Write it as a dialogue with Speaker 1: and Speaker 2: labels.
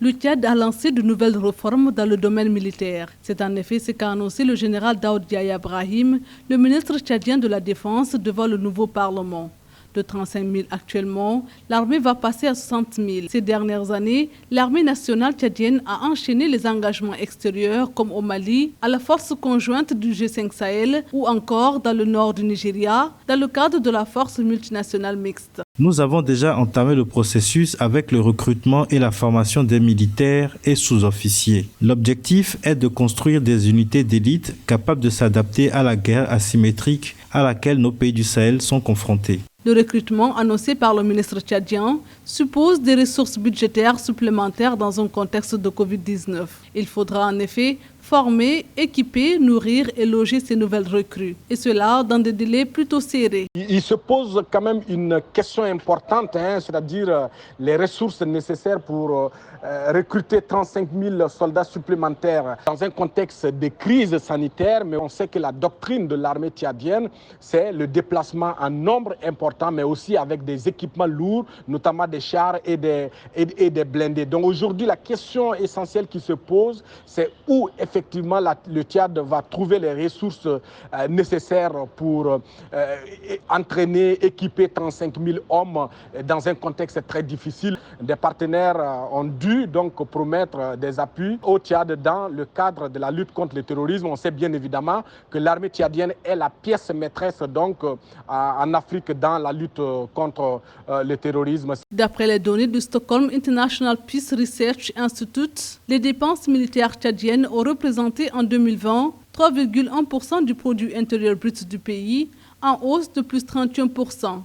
Speaker 1: Le Tchad a lancé de nouvelles réformes dans le domaine militaire. C'est en effet ce qu'a annoncé le général Daoud Yahya Ibrahim, le ministre tchadien de la Défense, devant le nouveau Parlement. De 35 000 actuellement, l'armée va passer à 60 000. Ces dernières années, l'armée nationale tchadienne a enchaîné les engagements extérieurs comme au Mali, à la force conjointe du G5 Sahel ou encore dans le nord du Nigeria, dans le cadre de la force multinationale mixte.
Speaker 2: Nous avons déjà entamé le processus avec le recrutement et la formation des militaires et sous-officiers. L'objectif est de construire des unités d'élite capables de s'adapter à la guerre asymétrique à laquelle nos pays du Sahel sont confrontés.
Speaker 1: Le recrutement annoncé par le ministre tchadien suppose des ressources budgétaires supplémentaires dans un contexte de Covid-19. Il faudra en effet former, équiper, nourrir et loger ces nouvelles recrues. Et cela dans des délais plutôt serrés.
Speaker 3: Il se pose quand même une question importante, c'est-à-dire les ressources nécessaires pour recruter 35 000 soldats supplémentaires dans un contexte de crise sanitaire. Mais on sait que la doctrine de l'armée tchadienne, c'est le déplacement en nombre important, mais aussi avec des équipements lourds, notamment des chars et des blindés. Donc aujourd'hui, la question essentielle qui se pose, c'est où effectivement le Tchad va trouver les ressources nécessaires pour entraîner, équiper 35 000 hommes dans un contexte très difficile. Des partenaires ont dû donc promettre des appuis au Tchad dans le cadre de la lutte contre le terrorisme. On sait bien évidemment que l'armée tchadienne est la pièce maîtresse donc en Afrique dans la lutte contre le terrorisme.
Speaker 1: D'après les données du Stockholm International Peace Research Institute, les dépenses militaires tchadiennes ont représenté en 2020 3,1% du produit intérieur brut du pays, en hausse de plus 31%.